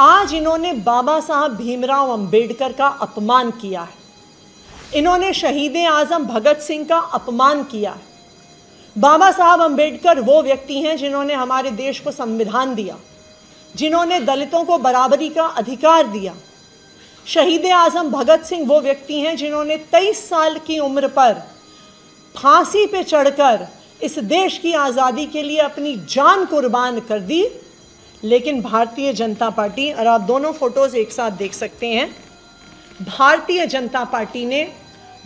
आज इन्होंने बाबा साहब भीमराव अंबेडकर का अपमान किया है। इन्होंने शहीद आजम भगत सिंह का अपमान किया है। बाबा साहब अंबेडकर वो व्यक्ति हैं जिन्होंने हमारे देश को संविधान दिया, जिन्होंने दलितों को बराबरी का अधिकार दिया। शहीद आजम भगत सिंह वो व्यक्ति हैं जिन्होंने 23 साल की उम्र पर फांसी पे चढ़कर इस देश की आज़ादी के लिए अपनी जान कुर्बान कर दी। लेकिन भारतीय जनता पार्टी, और आप दोनों फोटोज एक साथ देख सकते हैं, भारतीय जनता पार्टी ने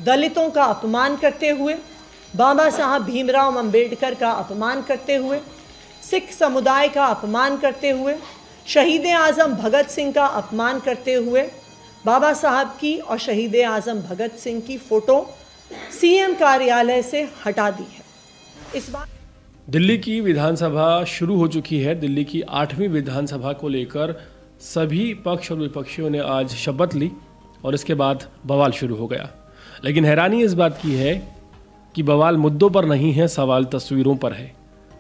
दलितों का अपमान करते हुए, बाबा साहब भीमराव अंबेडकर का अपमान करते हुए, सिख समुदाय का अपमान करते हुए, शहीद आजम भगत सिंह का अपमान करते हुए बाबा साहब की और शहीद आजम भगत सिंह की फ़ोटो सीएम कार्यालय से हटा दी है। इस बार दिल्ली की विधानसभा शुरू हो चुकी है। दिल्ली की 8वीं विधानसभा को लेकर सभी पक्ष और विपक्षियों ने आज शपथ ली और इसके बाद बवाल शुरू हो गया। लेकिन हैरानी इस बात की है कि बवाल मुद्दों पर नहीं है, सवाल तस्वीरों पर है।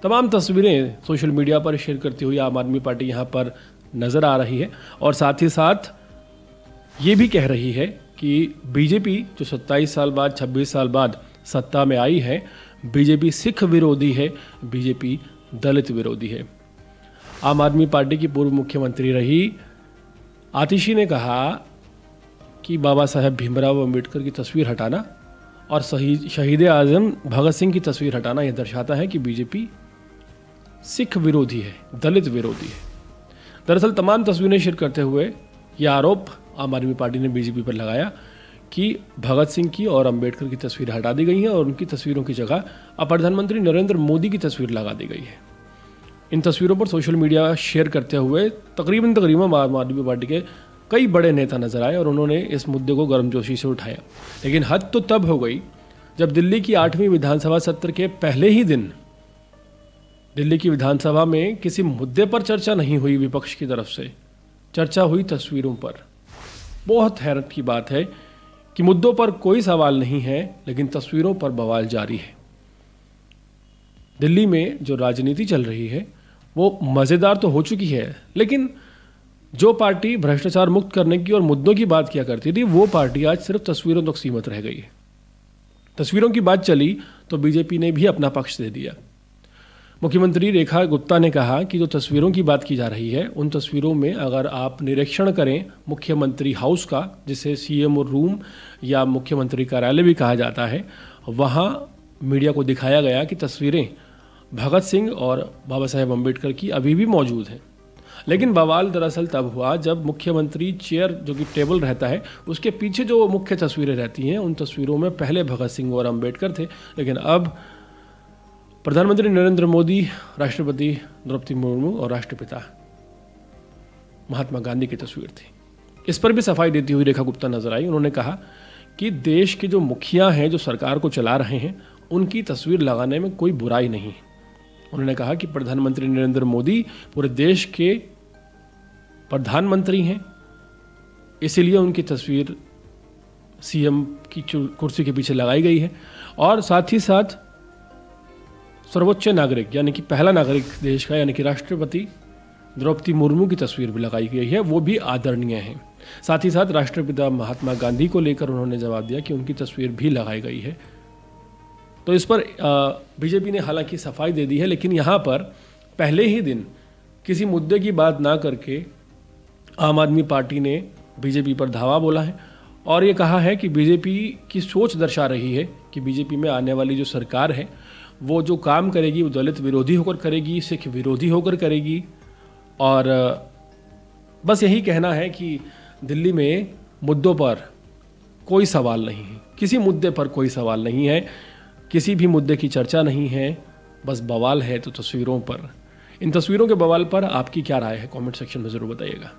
तमाम तस्वीरें सोशल मीडिया पर शेयर करती हुई आम आदमी पार्टी यहाँ पर नज़र आ रही है और साथ ही साथ ये भी कह रही है कि बीजेपी जो 27 साल बाद 26 साल बाद सत्ता में आई है, बीजेपी सिख विरोधी है, बीजेपी दलित विरोधी है। आम आदमी पार्टी की पूर्व मुख्यमंत्री रही आतिशी ने कहा कि बाबा साहब भीमराव अंबेडकर की तस्वीर हटाना और शहीद आजम भगत सिंह की तस्वीर हटाना यह दर्शाता है कि बीजेपी सिख विरोधी है, दलित विरोधी है। दरअसल तमाम तस्वीरें शेयर करते हुए यह आरोप आम आदमी पार्टी ने बीजेपी पर लगाया कि भगत सिंह की और अंबेडकर की तस्वीर हटा दी गई है और उनकी तस्वीरों की जगह अब प्रधानमंत्री नरेंद्र मोदी की तस्वीर लगा दी गई है। इन तस्वीरों पर सोशल मीडिया शेयर करते हुए तकरीबन आम आदमी पार्टी के कई बड़े नेता नजर आए और उन्होंने इस मुद्दे को गर्मजोशी से उठाया। लेकिन हद तो तब हो गई जब दिल्ली की 8वीं विधानसभा सत्र के पहले ही दिन दिल्ली की विधानसभा में किसी मुद्दे पर चर्चा नहीं हुई, विपक्ष की तरफ से चर्चा हुई तस्वीरों पर। बहुत हैरत की बात है कि मुद्दों पर कोई सवाल नहीं है लेकिन तस्वीरों पर बवाल जारी है। दिल्ली में जो राजनीति चल रही है वो मज़ेदार तो हो चुकी है, लेकिन जो पार्टी भ्रष्टाचार मुक्त करने की और मुद्दों की बात किया करती थी वो पार्टी आज सिर्फ तस्वीरों तक सीमित रह गई है। तस्वीरों की बात चली तो बीजेपी ने भी अपना पक्ष दे दिया। मुख्यमंत्री रेखा गुप्ता ने कहा कि जो तस्वीरों की बात की जा रही है उन तस्वीरों में अगर आप निरीक्षण करें मुख्यमंत्री हाउस का, जिसे सीएम रूम या मुख्यमंत्री कार्यालय भी कहा जाता है, वहाँ मीडिया को दिखाया गया कि तस्वीरें भगत सिंह और बाबा साहेब अम्बेडकर की अभी भी मौजूद हैं। लेकिन बवाल दरअसल तब हुआ जब मुख्यमंत्री चेयर, जो कि टेबल रहता है, उसके पीछे जो मुख्य तस्वीरें रहती हैं उन तस्वीरों में पहले भगत सिंह और अम्बेडकर थे, लेकिन अब प्रधानमंत्री नरेंद्र मोदी, राष्ट्रपति द्रौपदी मुर्मू और राष्ट्रपिता महात्मा गांधी की तस्वीर थी। इस पर भी सफाई देती हुई रेखा गुप्ता नजर आई। उन्होंने कहा कि देश के जो मुखिया हैं, जो सरकार को चला रहे हैं, उनकी तस्वीर लगाने में कोई बुराई नहीं। उन्होंने कहा कि प्रधानमंत्री नरेंद्र मोदी पूरे देश के प्रधानमंत्री हैं, इसीलिए उनकी तस्वीर सीएम की कुर्सी के पीछे लगाई गई है और साथ ही साथ सर्वोच्च नागरिक यानी कि पहला नागरिक देश का यानी कि राष्ट्रपति द्रौपदी मुर्मू की तस्वीर भी लगाई गई है, वो भी आदरणीय है। साथ ही साथ राष्ट्रपिता महात्मा गांधी को लेकर उन्होंने जवाब दिया कि उनकी तस्वीर भी लगाई गई है। तो इस पर बीजेपी ने हालांकि सफाई दे दी है, लेकिन यहाँ पर पहले ही दिन किसी मुद्दे की बात ना करके आम आदमी पार्टी ने बीजेपी पर धावा बोला है और ये कहा है कि बीजेपी की सोच दर्शा रही है कि बीजेपी में आने वाली जो सरकार है वो जो काम करेगी वो दलित विरोधी होकर करेगी, सिख विरोधी होकर करेगी। और बस यही कहना है कि दिल्ली में मुद्दों पर कोई सवाल नहीं है, किसी मुद्दे पर कोई सवाल नहीं है, किसी भी मुद्दे की चर्चा नहीं है, बस बवाल है तो तस्वीरों पर। इन तस्वीरों के बवाल पर आपकी क्या राय है, कमेंट सेक्शन में ज़रूर बताइएगा।